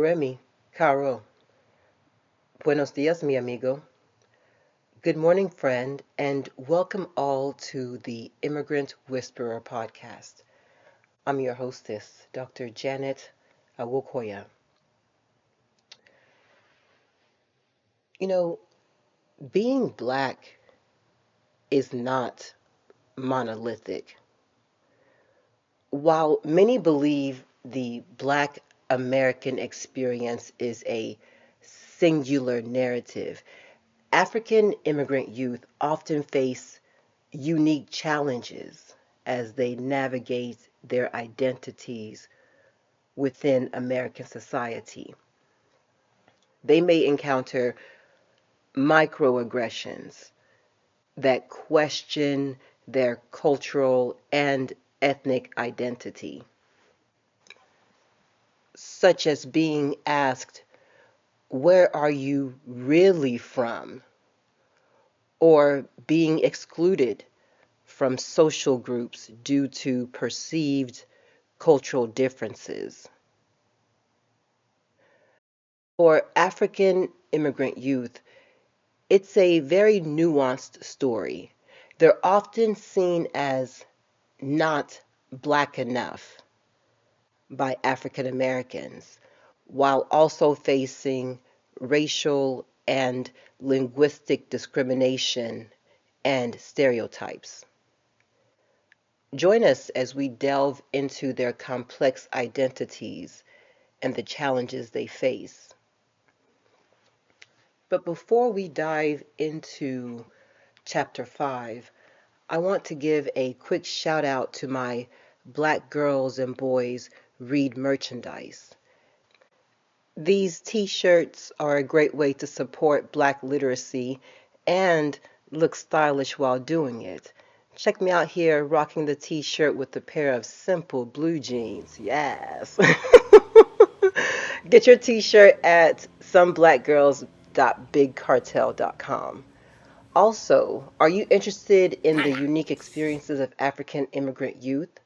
Moremi, Caro. Buenos dias, mi amigo. Good morning, friend, and welcome all to the Immigrant Whisperer podcast. I'm your hostess, Dr. Janet Awokoya. You know, being Black is not monolithic. While many believe the Black American experience is a singular narrative, African immigrant youth often face unique challenges as they navigate their identities within American society. They may encounter microaggressions that question their cultural and ethnic identity, such as being asked, "Where are you really from?" or being excluded from social groups due to perceived cultural differences. For African immigrant youth, it's a very nuanced story. They're often seen as not Black enough by African Americans, while also facing racial and linguistic discrimination and stereotypes. Join us as we delve into their complex identities and the challenges they face. But before we dive into Chapter 5, I want to give a quick shout out to my Black Girls and Boys Read merchandise. These t-shirts are a great way to support Black literacy and look stylish while doing it. Check me out here rocking the t-shirt with a pair of simple blue jeans. Yes. Get your t-shirt at someblackgirls.bigcartel.com. Also, are you interested in the unique experiences of African immigrant youth?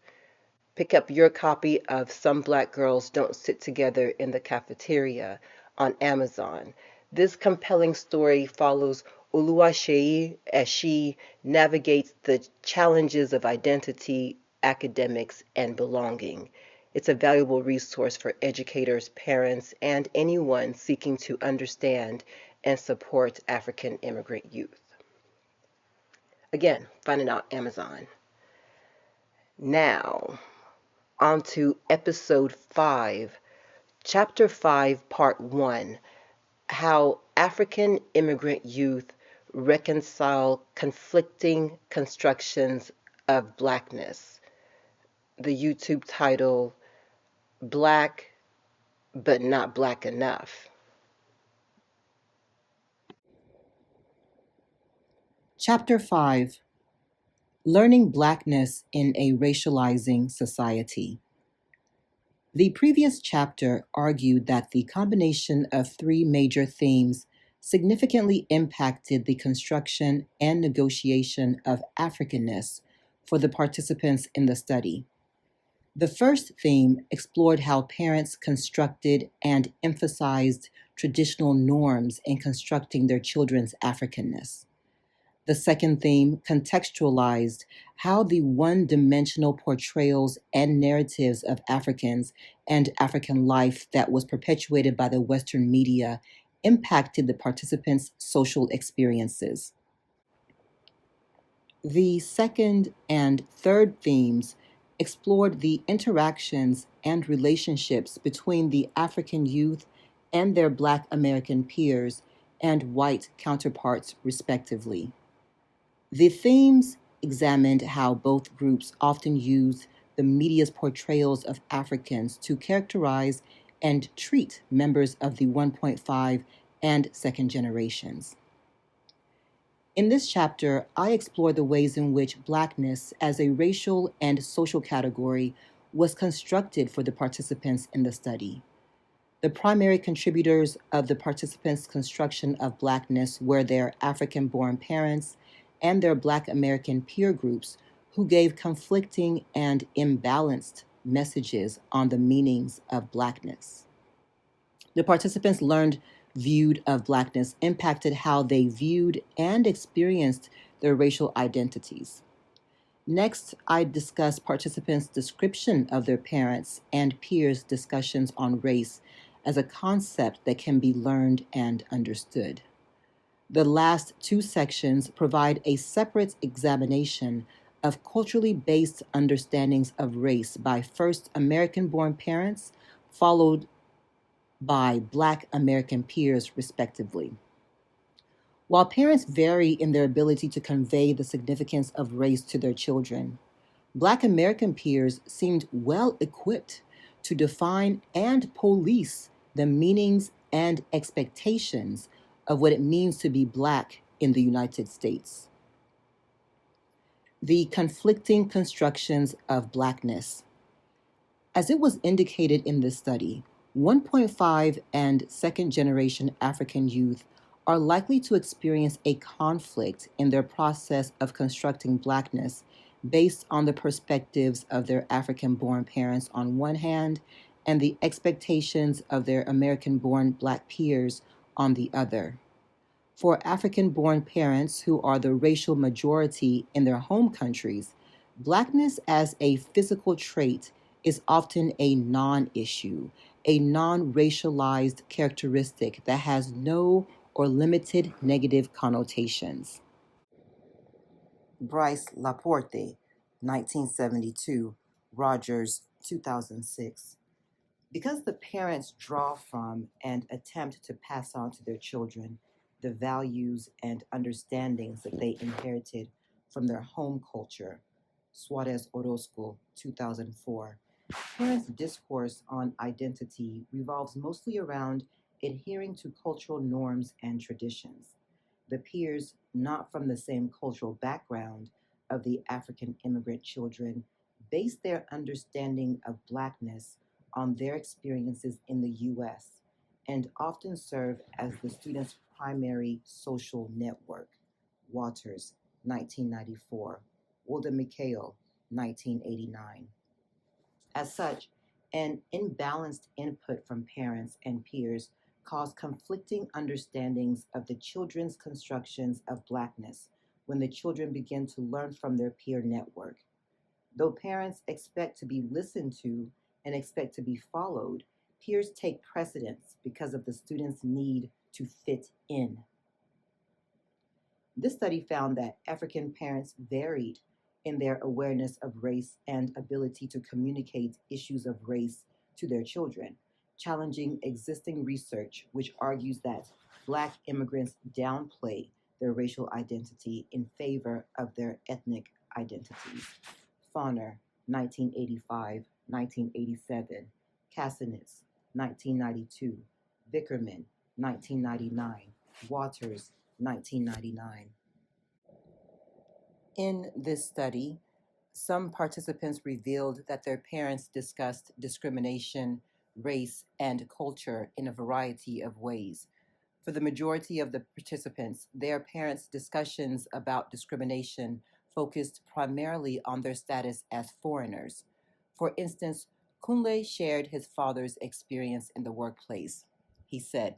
Pick up your copy of Some Black Girls Don't Sit Together in the Cafeteria on Amazon. This compelling story follows Oluwaseyi as she navigates the challenges of identity, academics, and belonging. It's a valuable resource for educators, parents, and anyone seeking to understand and support African immigrant youth. Again, find it on Amazon. Now, on to episode 5, chapter 5, part 1, how African immigrant youth reconcile conflicting constructions of Blackness. The YouTube title, Black but Not Black Enough. Chapter 5, Learning Blackness in a Racializing Society. The previous chapter argued that the combination of three major themes significantly impacted the construction and negotiation of Africanness for the participants in the study. The first theme explored how parents constructed and emphasized traditional norms in constructing their children's Africanness. The second theme contextualized how the one-dimensional portrayals and narratives of Africans and African life that was perpetuated by the Western media impacted the participants' social experiences. The second and third themes explored the interactions and relationships between the African youth and their Black American peers and white counterparts, respectively. The themes examined how both groups often use the media's portrayals of Africans to characterize and treat members of the 1.5 and second generations. In this chapter, I explore the ways in which Blackness as a racial and social category was constructed for the participants in the study. The primary contributors of the participants' construction of Blackness were their African-born parents and their Black American peer groups who gave conflicting and imbalanced messages on the meanings of Blackness. The participants learned viewed of Blackness impacted how they viewed and experienced their racial identities. Next, I discuss participants' description of their parents and peers' discussions on race as a concept that can be learned and understood. The last two sections provide a separate examination of culturally based understandings of race by first American born parents, followed by Black American peers, respectively. While parents vary in their ability to convey the significance of race to their children, Black American peers seemed well equipped to define and police the meanings and expectations of what it means to be Black in the United States. The conflicting constructions of Blackness. As it was indicated in this study, 1.5 and second generation African youth are likely to experience a conflict in their process of constructing Blackness based on the perspectives of their African born parents on one hand and the expectations of their American born Black peers on the other. For African born parents who are the racial majority in their home countries, Blackness as a physical trait is often a non issue, a non racialized characteristic that has no or limited negative connotations. Bryce Laporte, 1972, Rogers, 2006. Because the parents draw from and attempt to pass on to their children the values and understandings that they inherited from their home culture, Suarez Orozco, 2004, parents' discourse on identity revolves mostly around adhering to cultural norms and traditions. The peers, not from the same cultural background of the African immigrant children, base their understanding of Blackness on their experiences in the US and often serve as the student's primary social network. Waters, 1994. Wilda McHale, 1989. As such, an imbalanced input from parents and peers cause conflicting understandings of the children's constructions of Blackness when the children begin to learn from their peer network. Though parents expect to be listened to and expect to be followed, peers take precedence because of the student's need to fit in. This study found that African parents varied in their awareness of race and ability to communicate issues of race to their children, challenging existing research which argues that Black immigrants downplay their racial identity in favor of their ethnic identities. Fauner, 1985, 1987, Cassinets, 1992, Vickerman, 1999, Waters, 1999. In this study, some participants revealed that their parents discussed discrimination, race, and culture in a variety of ways. For the majority of the participants, their parents' discussions about discrimination focused primarily on their status as foreigners. For instance, Kunle shared his father's experience in the workplace. He said,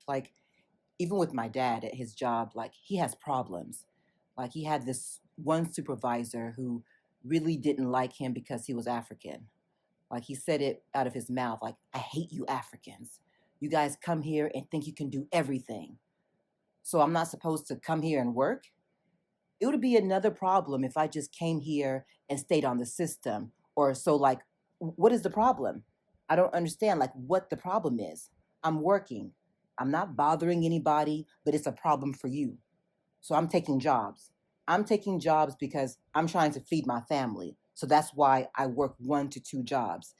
like, even with my dad at his job, like, he has problems. Like, he had this one supervisor who really didn't like him because he was African. Like, he said it out of his mouth, like, I hate you Africans. You guys come here and think you can do everything. So I'm not supposed to come here and work? It would be another problem if I just came here and stayed on the system. Or so, like, what is the problem? I don't understand, like, what the problem is. I'm working. I'm not bothering anybody, but it's a problem for you. So I'm taking jobs. I'm taking jobs because I'm trying to feed my family. So that's why I work 1 to 2 jobs.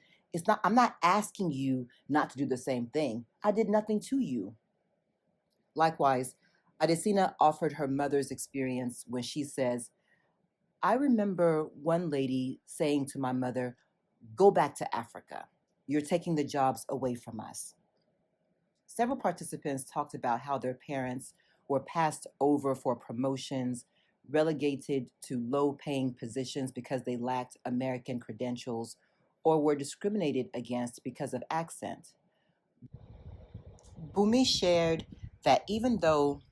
I'm not asking you not to do the same thing. I did nothing to you. Likewise, Adesina offered her mother's experience when she says, I remember one lady saying to my mother, go back to Africa. You're taking the jobs away from us. Several participants talked about how their parents were passed over for promotions, relegated to low paying positions because they lacked American credentials, or were discriminated against because of accent. Bumi shared that even though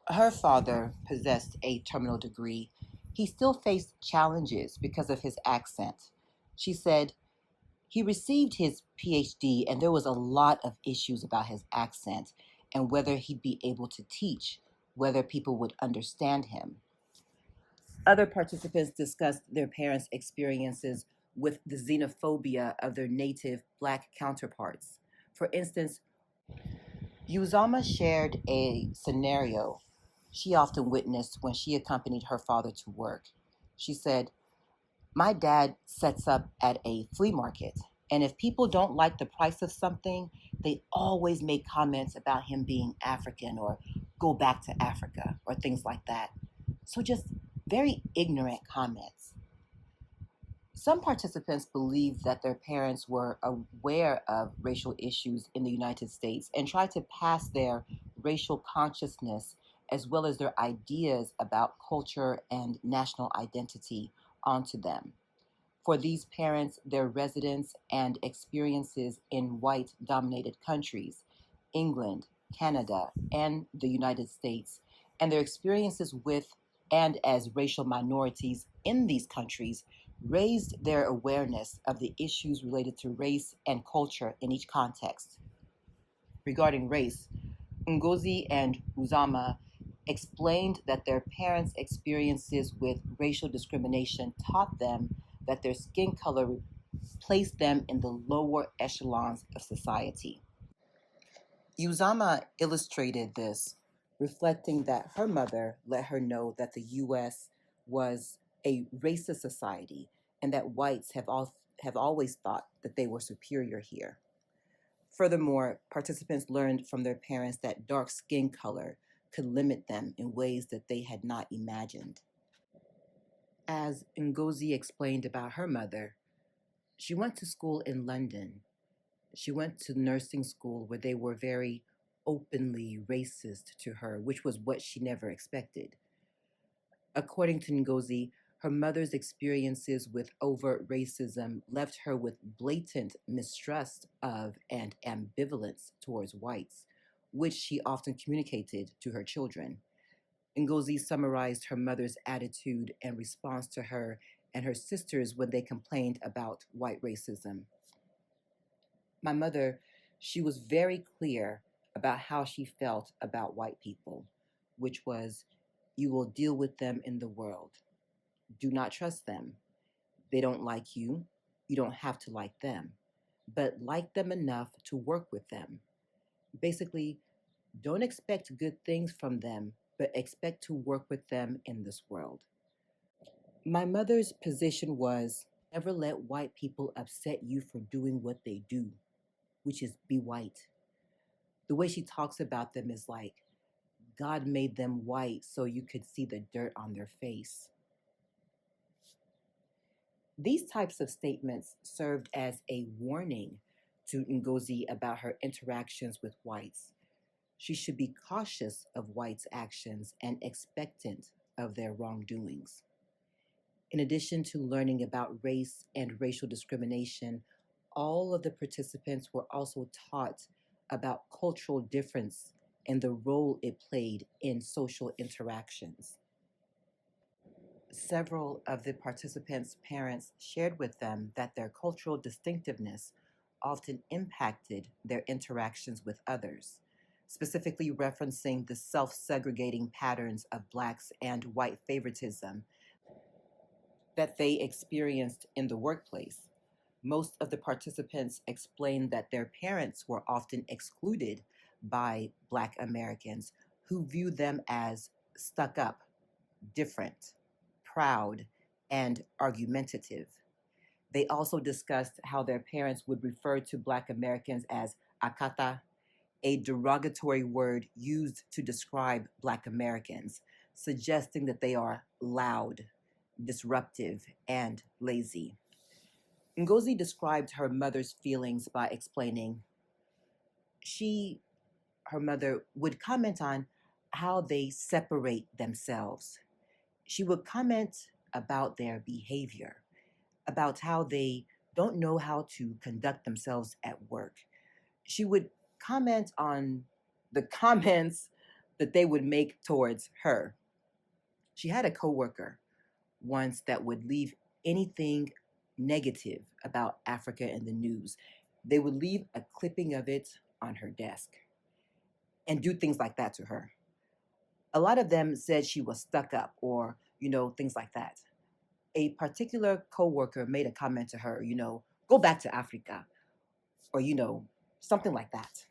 her father possessed a terminal degree, he still faced challenges because of his accent. She said he received his PhD, and there was a lot of issues about his accent and whether he'd be able to teach, whether people would understand him. Other participants discussed their parents' experiences with the xenophobia of their native Black counterparts. For instance, Uzama shared a scenario she often witnessed when she accompanied her father to work. She said, my dad sets up at a flea market, and if people don't like the price of something, they always make comments about him being African or go back to Africa or things like that. So just very ignorant comments. Some participants believed that their parents were aware of racial issues in the United States and tried to pass their racial consciousness as well as their ideas about culture and national identity onto them. For these parents, their residence and experiences in white dominated countries, England, Canada, and the United States, and their experiences with and as racial minorities in these countries raised their awareness of the issues related to race and culture in each context. Regarding race, Ngozi and Uzama explained that their parents' experiences with racial discrimination taught them that their skin color placed them in the lower echelons of society. Uzama illustrated this, reflecting that her mother let her know that the US was a racist society and that whites have always thought that they were superior here. Furthermore, participants learned from their parents that dark skin color could limit them in ways that they had not imagined. As Ngozi explained about her mother, she went to school in London. She went to nursing school where they were very openly racist to her, which was what she never expected. According to Ngozi, her mother's experiences with overt racism left her with blatant mistrust of and ambivalence towards whites, which she often communicated to her children. Ngozi summarized her mother's attitude and response to her and her sisters when they complained about white racism. My mother, she was very clear about how she felt about white people, which was, you will deal with them in the world. Do not trust them. They don't like you. You don't have to like them, but like them enough to work with them. Basically, don't expect good things from them, but expect to work with them in this world. My mother's position was never let white people upset you for doing what they do, which is be white. The way she talks about them is like God made them white so you could see the dirt on their face. These types of statements served as a warning to Ngozi about her interactions with whites. She should be cautious of whites' actions and expectant of their wrongdoings. In addition to learning about race and racial discrimination, all of the participants were also taught about cultural difference and the role it played in social interactions. Several of the participants' parents shared with them that their cultural distinctiveness often impacted their interactions with others, specifically referencing the self segregating patterns of Blacks and white favoritism that they experienced in the workplace. Most of the participants explained that their parents were often excluded by Black Americans who viewed them as stuck up, different, proud, and argumentative. They also discussed how their parents would refer to Black Americans as akata, a derogatory word used to describe Black Americans, suggesting that they are loud, disruptive, and lazy. Ngozi described her mother's feelings by explaining she, her mother, would comment on how they separate themselves. She would comment about their behavior, about how they don't know how to conduct themselves at work. She would comment on the comments that they would make towards her. She had a coworker once that would leave anything negative about Africa in the news. They would leave a clipping of it on her desk and do things like that to her. A lot of them said she was stuck up or, things like that. A particular coworker made a comment to her, go back to Africa or, something like that.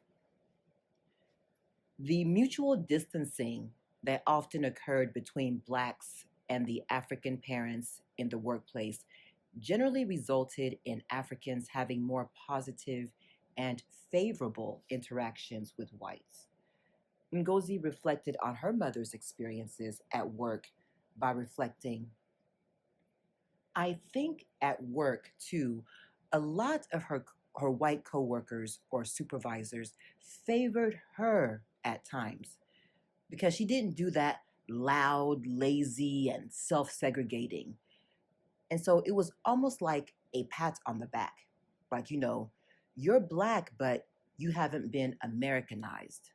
The mutual distancing that often occurred between Blacks and the African parents in the workplace generally resulted in Africans having more positive and favorable interactions with whites. Ngozi reflected on her mother's experiences at work by reflecting, I think at work too, a lot of her white coworkers or supervisors favored her at times because she didn't do that loud, lazy, and self-segregating. And so it was almost like a pat on the back. Like, you're Black, but you haven't been Americanized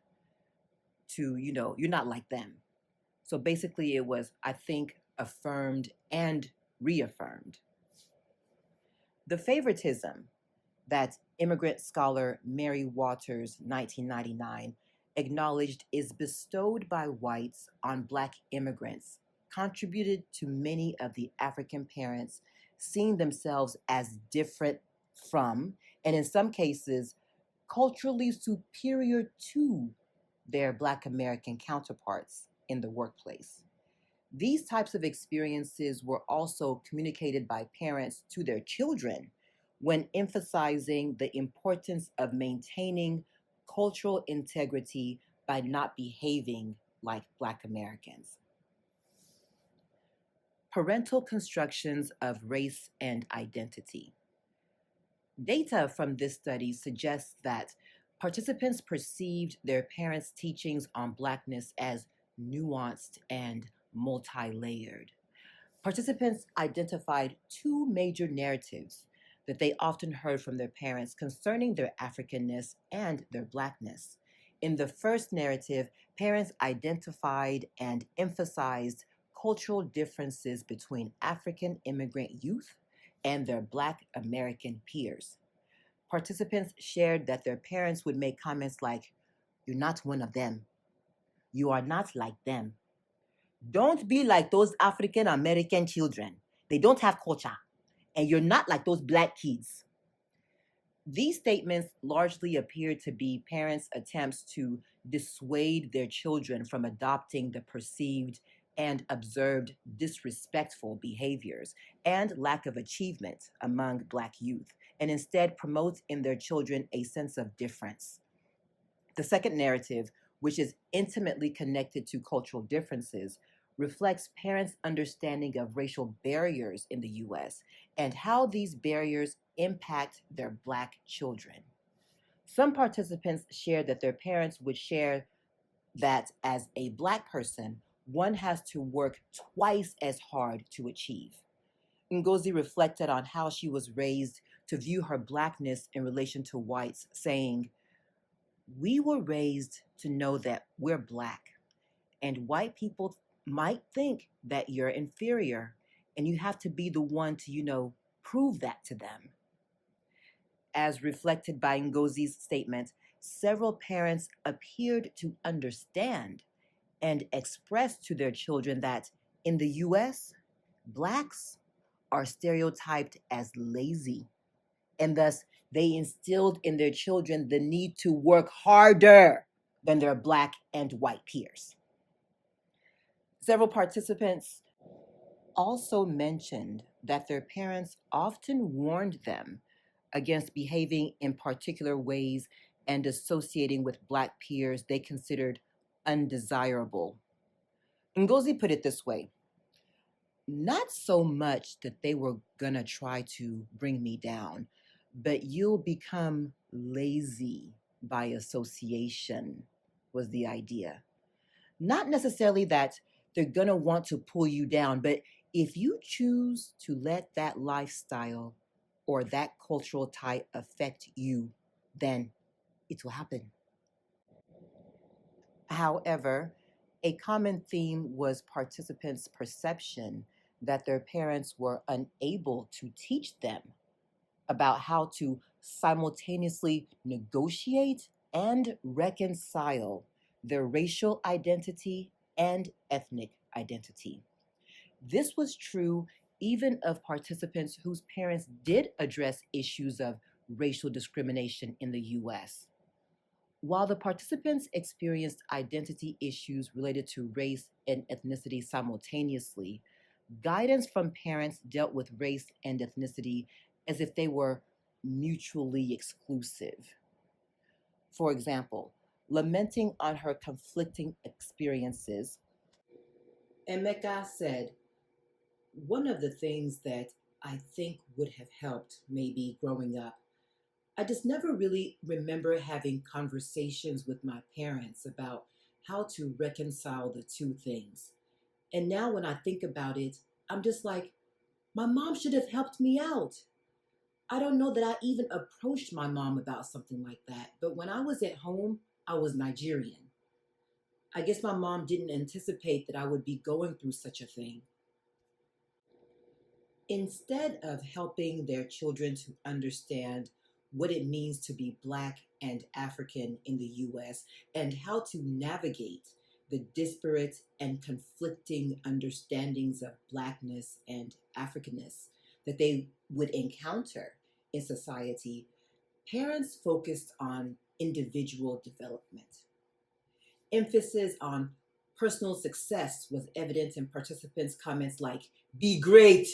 to, you're not like them. So basically, it was, I think, affirmed and reaffirmed. The favoritism that immigrant scholar Mary Waters, 1999, acknowledged is bestowed by whites on Black immigrants contributed to many of the African parents seeing themselves as different from, and in some cases, culturally superior to their Black American counterparts in the workplace. These types of experiences were also communicated by parents to their children when emphasizing the importance of maintaining cultural integrity by not behaving like Black Americans. Parental constructions of race and identity. Data from this study suggests that participants perceived their parents' teachings on Blackness as nuanced and multi layered. Participants identified two major narratives that they often heard from their parents concerning their Africanness and their Blackness. In the first narrative, parents identified and emphasized cultural differences between African immigrant youth and their Black American peers. Participants shared that their parents would make comments like, "You're not one of them. You are not like them. Don't be like those African American children. They don't have culture. And you're not like those Black kids." These statements largely appeared to be parents' attempts to dissuade their children from adopting the perceived and observed disrespectful behaviors and lack of achievement among Black youth, and instead promote in their children a sense of difference. The second narrative, which is intimately connected to cultural differences, reflects parents' understanding of racial barriers in the US and how these barriers impact their Black children. Some participants shared that their parents would share that as a Black person, one has to work twice as hard to achieve. Ngozi reflected on how she was raised to view her Blackness in relation to whites, saying, "We were raised to know that we're Black, and white people might think that you're inferior, and you have to be the one to, prove that to them." As reflected by Ngozi's statement, several parents appeared to understand and express to their children that in the US, Blacks are stereotyped as lazy, and thus they instilled in their children the need to work harder than their Black and white peers. Several participants also mentioned that their parents often warned them against behaving in particular ways and associating with Black peers they considered undesirable. Ngozi put it this way: "Not so much that they were gonna try to bring me down, but you'll become lazy by association," was the idea. Not necessarily that they're gonna want to pull you down, but if you choose to let that lifestyle or that cultural type affect you, then it will happen. However, a common theme was participants' perception that their parents were unable to teach them about how to simultaneously negotiate and reconcile their racial identity and ethnic identity. This was true even of participants whose parents did address issues of racial discrimination in the US. While the participants experienced identity issues related to race and ethnicity simultaneously, guidance from parents dealt with race and ethnicity as if they were mutually exclusive. For example, lamenting on her conflicting experiences, Emeka said, "One of the things that I think would have helped maybe growing up, I just never really remember having conversations with my parents about how to reconcile the two things. And now when I think about it, I'm just like, my mom should have helped me out. I don't know that I even approached my mom about something like that. But when I was at home, I was Nigerian. I guess my mom didn't anticipate that I would be going through such a thing. Instead of helping their children to understand what it means to be Black and African in the US and how to navigate the disparate and conflicting understandings of Blackness and Africanness that they would encounter in society, parents focused on individual development. Emphasis on personal success was evident in participants' comments like, "Be great.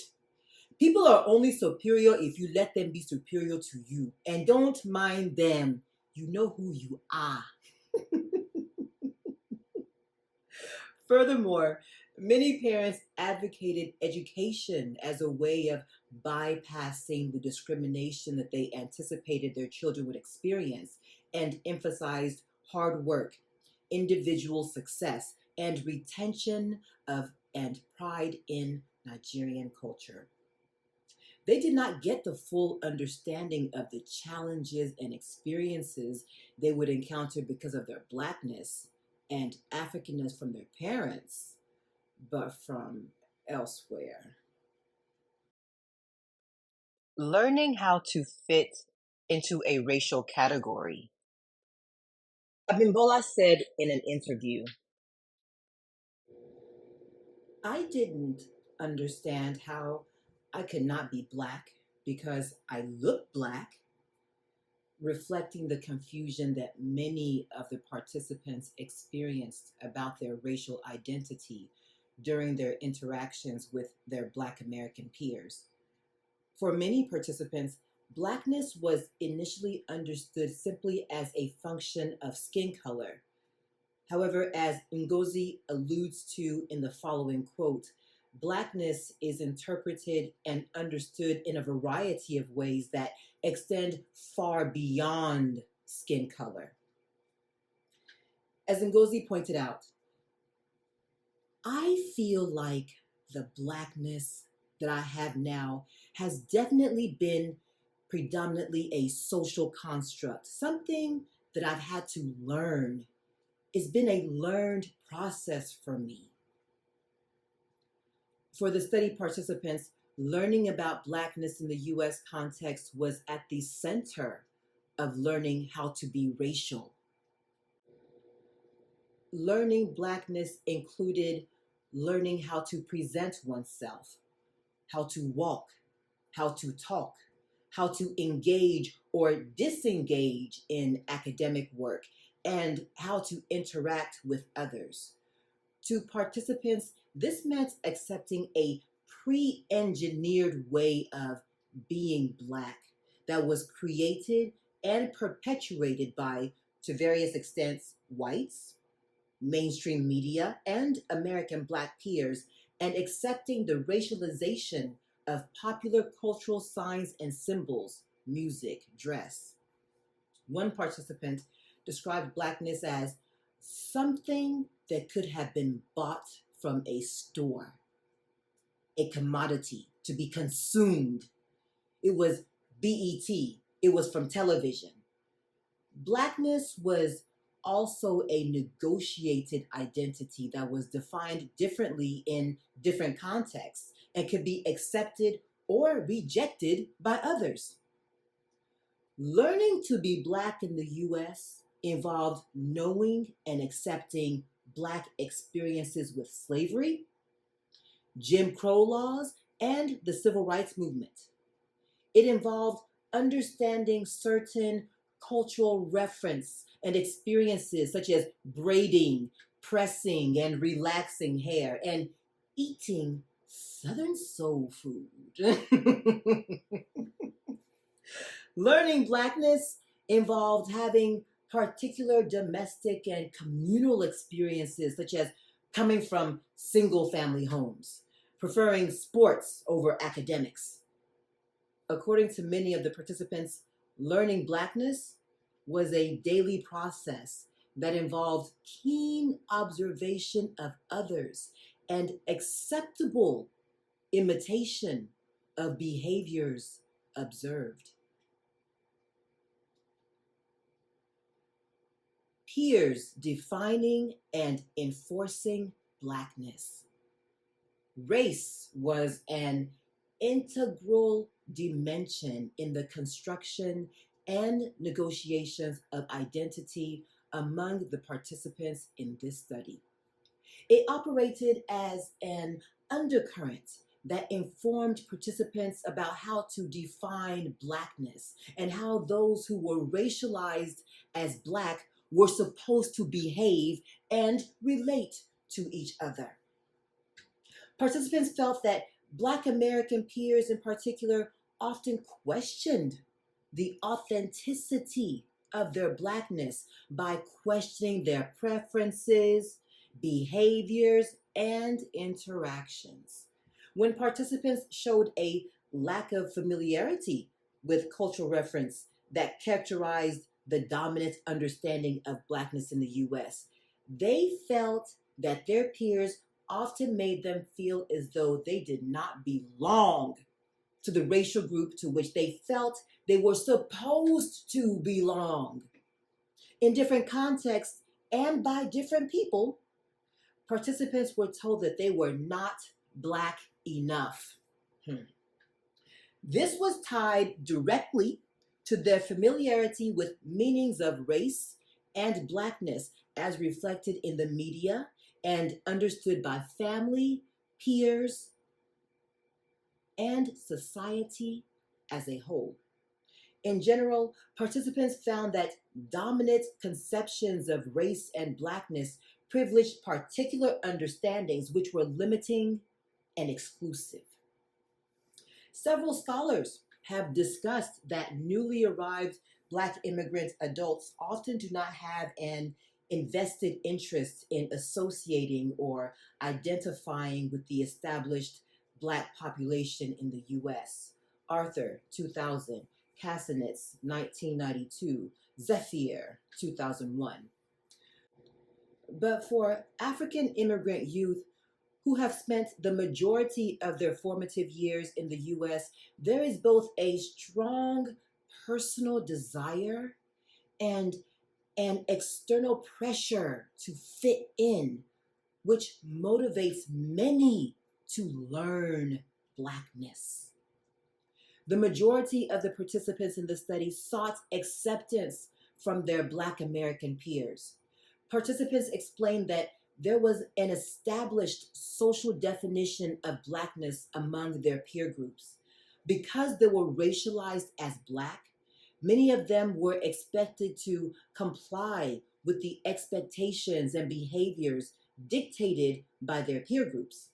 People are only superior if you let them be superior to you. And don't mind them. You know who you are." Furthermore, many parents advocated education as a way of bypassing the discrimination that they anticipated their children would experience and emphasized hard work, individual success, and retention of and pride in Nigerian culture. They did not get the full understanding of the challenges and experiences they would encounter because of their Blackness and Africanness from their parents, but from elsewhere. Learning how to fit into a racial category. Abimbola said in an interview, I didn't understand how I could not be Black because I look Black, reflecting the confusion that many of the participants experienced about their racial identity during their interactions with their Black American peers. For many participants, Blackness was initially understood simply as a function of skin color. However, as Ngozi alludes to in the following quote, Blackness is interpreted and understood in a variety of ways that extend far beyond skin color. As Ngozi pointed out, I feel like the Blackness that I have now has definitely been predominantly a social construct, something that I've had to learn. It's been a learned process for me. For the study participants, learning about Blackness in the US context was at the center of learning how to be racial. Learning Blackness included learning how to present oneself, how to walk, how to talk, how to engage or disengage in academic work, and how to interact with others. To participants, this meant accepting a pre engineered way of being Black that was created and perpetuated by, to various extents, whites, mainstream media, and American Black peers, and accepting the racialization of popular cultural signs and symbols, music, dress. One participant described Blackness as something that could have been bought from a store, a commodity to be consumed. It was BET, it was from television. Blackness was also a negotiated identity that was defined differently in different contexts and could be accepted or rejected by others. Learning to be Black in the US involved knowing and accepting Black experiences with slavery, Jim Crow laws, and the Civil Rights Movement. It involved understanding certain cultural reference and experiences such as braiding, pressing, and relaxing hair, and eating Southern soul food. Learning Blackness involved having particular domestic and communal experiences, such as coming from single family homes, preferring sports over academics. According to many of the participants, learning Blackness was a daily process that involved keen observation of others and acceptable imitation of behaviors observed. Peers defining and enforcing Blackness. Race was an integral dimension in the construction and negotiations of identity among the participants in this study. It operated as an undercurrent that informed participants about how to define Blackness and how those who were racialized as Black were supposed to behave and relate to each other. Participants felt that Black American peers in particular often questioned the authenticity of their Blackness by questioning their preferences, behaviors, and interactions. When participants showed a lack of familiarity with cultural reference that characterized the dominant understanding of Blackness in the US, they felt that their peers often made them feel as though they did not belong to the racial group to which they felt they were supposed to belong. In different contexts and by different people, participants were told that they were not Black enough. This was tied directly to their familiarity with meanings of race and Blackness as reflected in the media and understood by family, peers, and society as a whole. In general, participants found that dominant conceptions of race and Blackness privileged particular understandings which were limiting and exclusive. Several scholars have discussed that newly arrived Black immigrant adults often do not have an invested interest in associating or identifying with the established Black population in the US. Arthur, 2000, Cassinetz, 1992, Zephyr, 2001. But for African immigrant youth who have spent the majority of their formative years in the US, there is both a strong personal desire and an external pressure to fit in, which motivates many to learn Blackness. The majority of the participants in the study sought acceptance from their Black American peers. Participants explained that there was an established social definition of Blackness among their peer groups. Because they were racialized as Black, many of them were expected to comply with the expectations and behaviors dictated by their peer groups.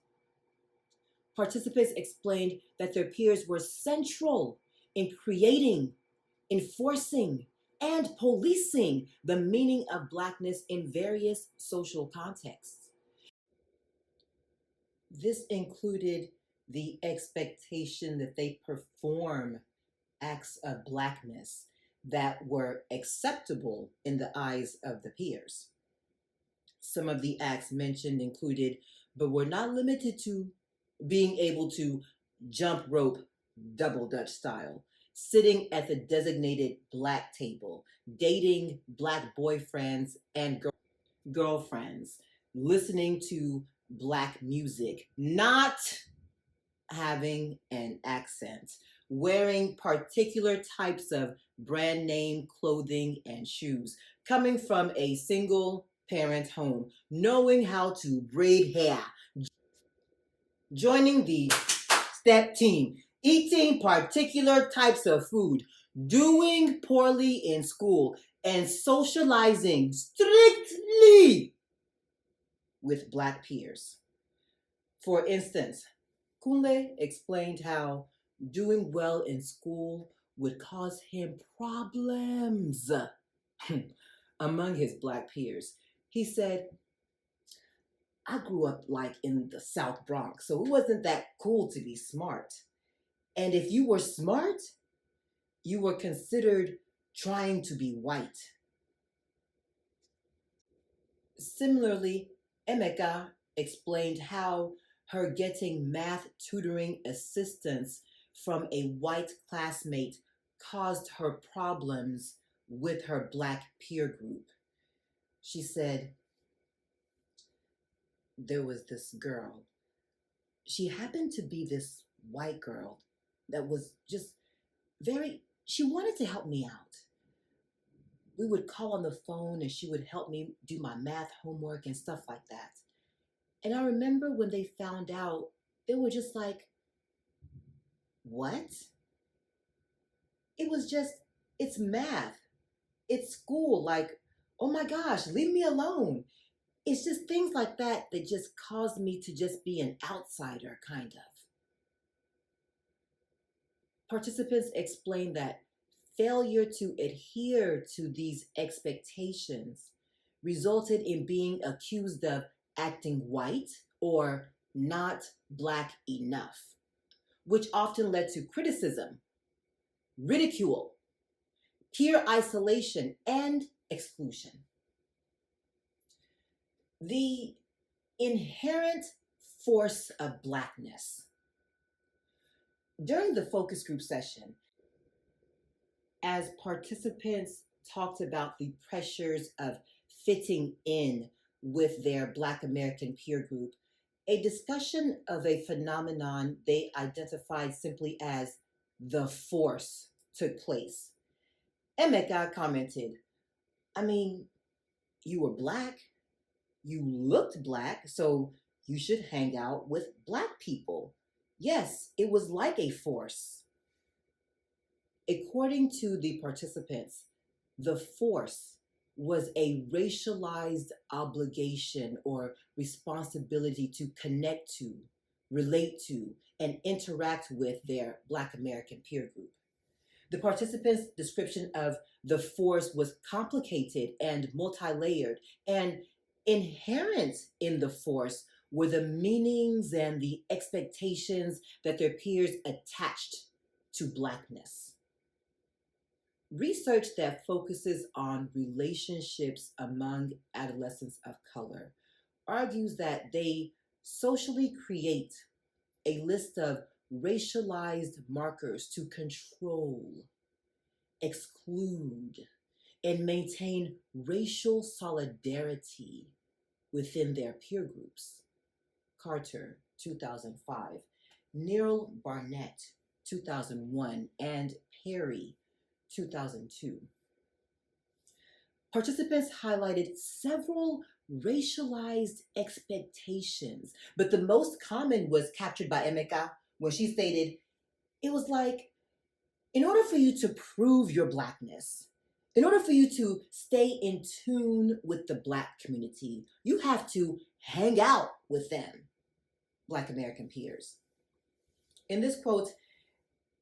Participants explained that their peers were central in creating, enforcing, and policing the meaning of Blackness in various social contexts. This included the expectation that they perform acts of Blackness that were acceptable in the eyes of the peers. Some of the acts mentioned included, but were not limited to, being able to jump rope double Dutch style, sitting at the designated Black table, dating Black boyfriends and girlfriends, listening to Black music, not having an accent, wearing particular types of brand name clothing and shoes, coming from a single parent home, knowing how to braid hair, joining the step team, eating particular types of food, doing poorly in school, and socializing strictly with Black peers. For instance, Kunle explained how doing well in school would cause him problems among his Black peers. He said, I grew up like in the South Bronx, so it wasn't that cool to be smart. And if you were smart, you were considered trying to be white. Similarly, Emeka explained how her getting math tutoring assistance from a white classmate caused her problems with her Black peer group. She said, there was this girl. She happened to be this white girl that was just she wanted to help me out. We would call on the phone and she would help me do my math homework and stuff like that. And I remember when they found out, they were just like, what? It was just, it's math. It's school. Like, oh my gosh, leave me alone. It's just things like that that just caused me to just be an outsider, kind of. Participants explained that failure to adhere to these expectations resulted in being accused of acting white or not Black enough, which often led to criticism, ridicule, peer isolation, and exclusion. The inherent force of Blackness. During the focus group session, as participants talked about the pressures of fitting in with their Black American peer group, a discussion of a phenomenon they identified simply as the force took place. Emeka commented, I mean, you were Black, you looked Black, so you should hang out with Black people. Yes, it was like a force. According to the participants, the force was a racialized obligation or responsibility to connect to, relate to, and interact with their Black American peer group. The participants' description of the force was complicated and multi-layered, and inherent in the force were the meanings and the expectations that their peers attached to Blackness. Research that focuses on relationships among adolescents of color argues that they socially create a list of racialized markers to control, exclude, and maintain racial solidarity within their peer groups. Carter, 2005, Neil Barnett, 2001, and Perry, 2002. Participants highlighted several racialized expectations, but the most common was captured by Emeka when she stated, it was like, in order for you to prove your Blackness, in order for you to stay in tune with the Black community, you have to hang out with them, Black American peers. In this quote,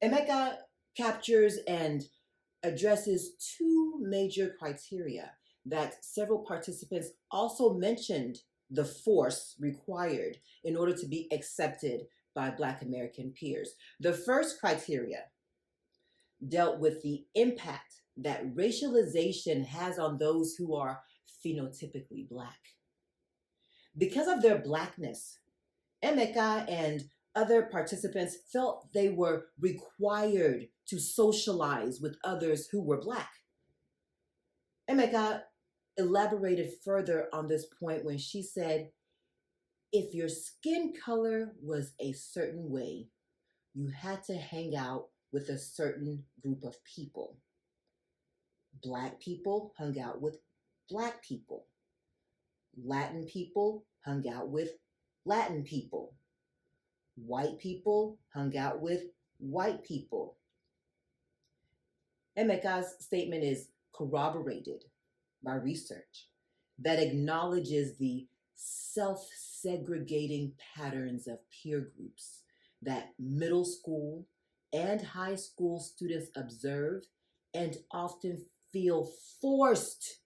Emeka captures and addresses two major criteria that several participants also mentioned the force required in order to be accepted by Black American peers. The first criteria dealt with the impact that racialization has on those who are phenotypically Black. Because of their Blackness, Emeka and Other participants felt they were required to socialize with others who were Black. Emeka elaborated further on this point when she said, if your skin color was a certain way, you had to hang out with a certain group of people. Black people hung out with Black people. Latin people hung out with Latin people. White people hung out with white people. Emeka's statement is corroborated by research that acknowledges the self-segregating patterns of peer groups that middle school and high school students observe and often feel forced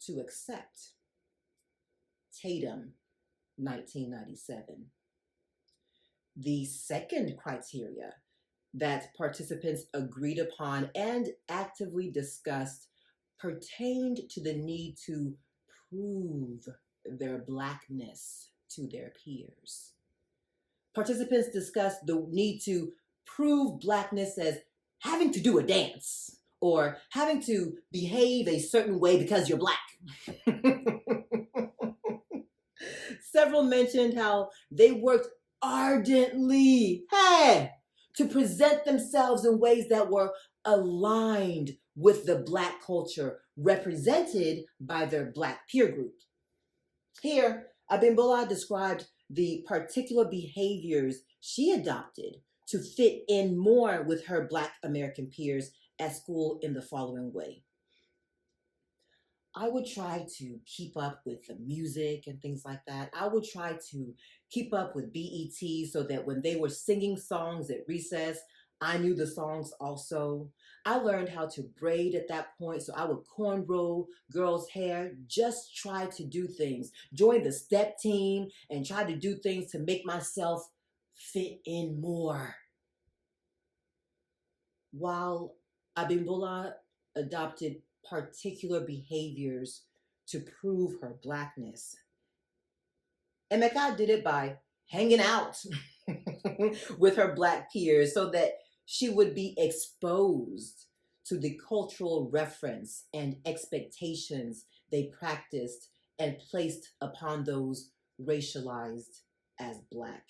to accept. Tatum, 1997. The second criteria that participants agreed upon and actively discussed pertained to the need to prove their Blackness to their peers. Participants discussed the need to prove Blackness as having to do a dance or having to behave a certain way because you're Black. Several mentioned how they worked ardently, to present themselves in ways that were aligned with the Black culture represented by their Black peer group. Here, Abimbola described the particular behaviors she adopted to fit in more with her Black American peers at school in the following way. I would try to keep up with the music and things like that. I would try to keep up with BET so that when they were singing songs at recess, I knew the songs also. I learned how to braid at that point, so I would cornrow girls' hair, just try to do things, join the step team, and try to do things to make myself fit in more. While Abimbola adopted particular behaviors to prove her Blackness, Emeka did it by hanging out with her Black peers so that she would be exposed to the cultural reference and expectations they practiced and placed upon those racialized as Black.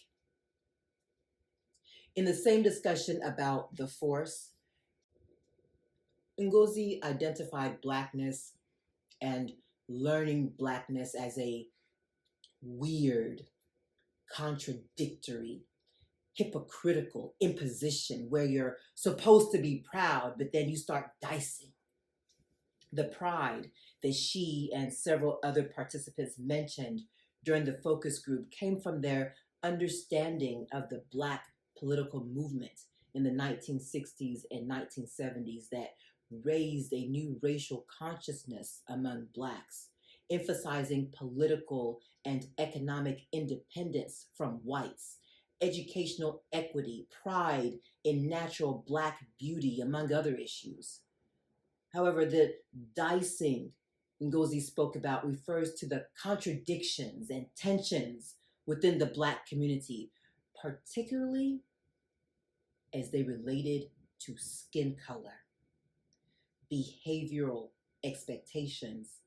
In the same discussion about the force, Ngozi identified Blackness and learning Blackness as a weird, contradictory, hypocritical imposition where you're supposed to be proud, but then you start dicing. The pride that she and several other participants mentioned during the focus group came from their understanding of the Black political movement in the 1960s and 1970s that raised a new racial consciousness among Blacks, emphasizing political and economic independence from whites, educational equity, pride in natural Black beauty, among other issues. However, the dicing Ngozi spoke about refers to the contradictions and tensions within the Black community, particularly as they related to skin color, behavioral expectations,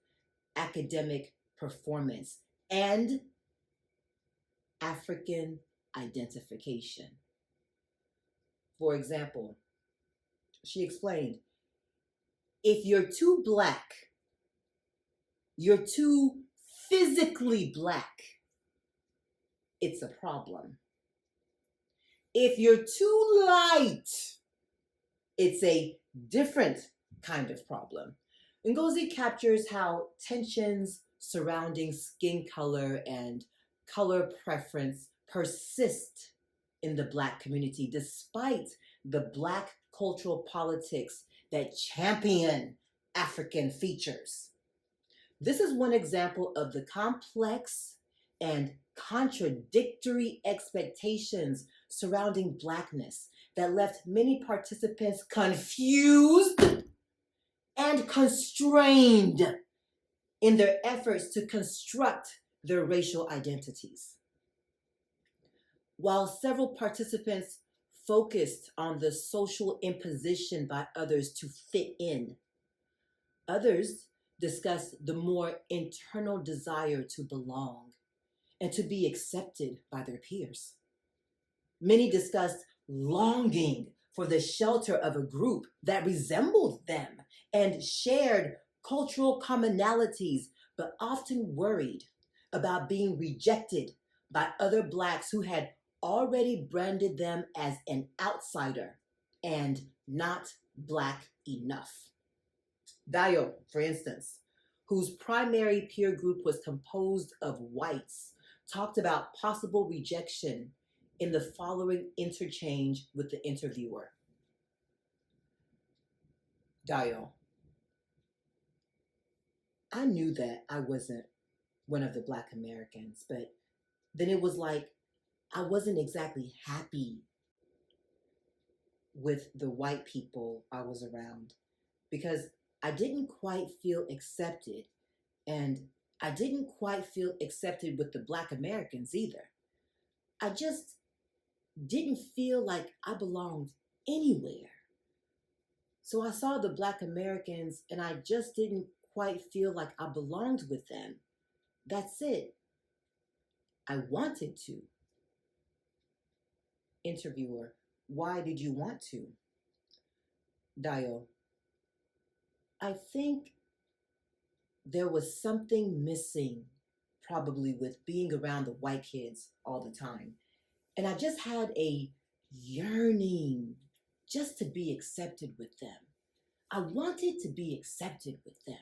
academic performance, and African identification. For example, she explained, if you're too Black, you're too physically Black, it's a problem. If you're too light, it's a different kind of problem. Ngozi captures how tensions surrounding skin color and color preference persist in the Black community despite the Black cultural politics that champion African features. This is one example of the complex and contradictory expectations surrounding Blackness that left many participants confused and constrained in their efforts to construct their racial identities. While several participants focused on the social imposition by others to fit in, others discussed the more internal desire to belong and to be accepted by their peers. Many discussed longing for the shelter of a group that resembled them and shared cultural commonalities, but often worried about being rejected by other Blacks who had already branded them as an outsider and not Black enough. Dayo, for instance, whose primary peer group was composed of whites, talked about possible rejection in the following interchange with the interviewer. Dayo, I knew that I wasn't one of the Black Americans, but then it was like I wasn't exactly happy with the white people I was around because I didn't quite feel accepted, and I didn't quite feel accepted with the Black Americans either. I just didn't feel like I belonged anywhere. So I saw the Black Americans and I just didn't quite feel like I belonged with them. That's it. I wanted to. Interviewer, why did you want to? Dayo, I think there was something missing, probably with being around the white kids all the time. And I just had a yearning just to be accepted with them. I wanted to be accepted with them.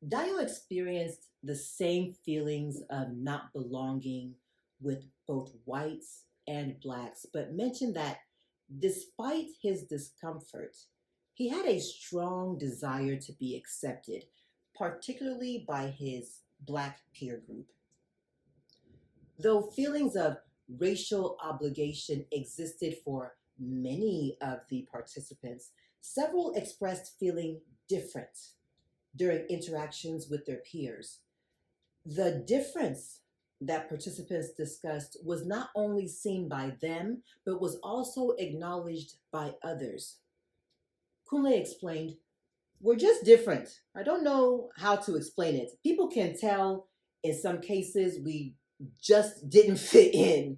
Dayo experienced the same feelings of not belonging with both whites and Blacks, but mentioned that despite his discomfort, he had a strong desire to be accepted, particularly by his Black peer group. Though feelings of racial obligation existed for many of the participants, several expressed feeling different during interactions with their peers. The difference that participants discussed was not only seen by them, but was also acknowledged by others. Kunle explained, we're just different. I don't know how to explain it. People can tell in some cases we just didn't fit in.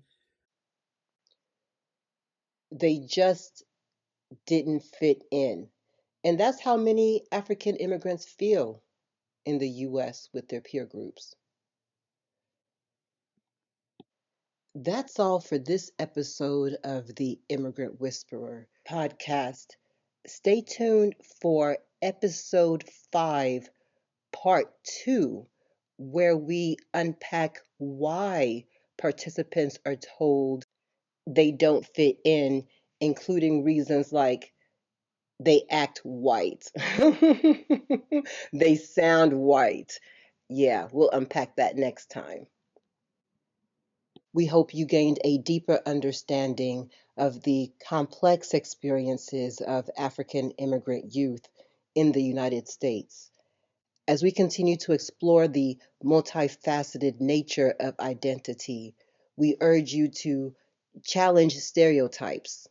They just didn't fit in. And that's how many African immigrants feel in the US with their peer groups. That's all for this episode of the Immigrant Whisperer podcast. Stay tuned for episode 5, part 2, where we unpack why participants are told they don't fit in, including reasons like they act white, they sound white. Yeah, we'll unpack that next time. We hope you gained a deeper understanding of the complex experiences of African immigrant youth in the United States. As we continue to explore the multifaceted nature of identity, we urge you to challenge stereotypes,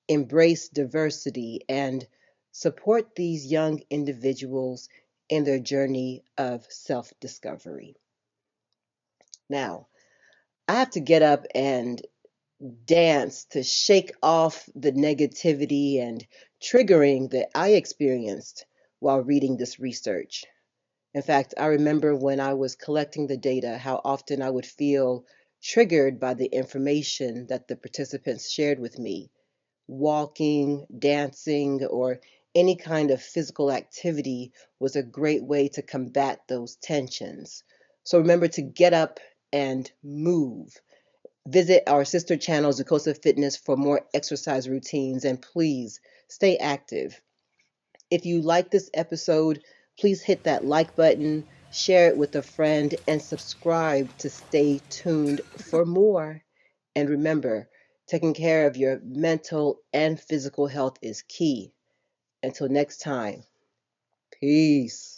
embrace diversity, and support these young individuals in their journey of self discovery. Now, I have to get up and dance to shake off the negativity and triggering that I experienced while reading this research. In fact, I remember when I was collecting the data, how often I would feel triggered by the information that the participants shared with me. Walking, dancing, or any kind of physical activity was a great way to combat those tensions. So remember to get up and move. Visit our sister channel, Zakosa Fitness, for more exercise routines, and please stay active. If you like this episode, please hit that like button, share it with a friend, and subscribe to stay tuned for more. And remember, taking care of your mental and physical health is key. Until next time, peace.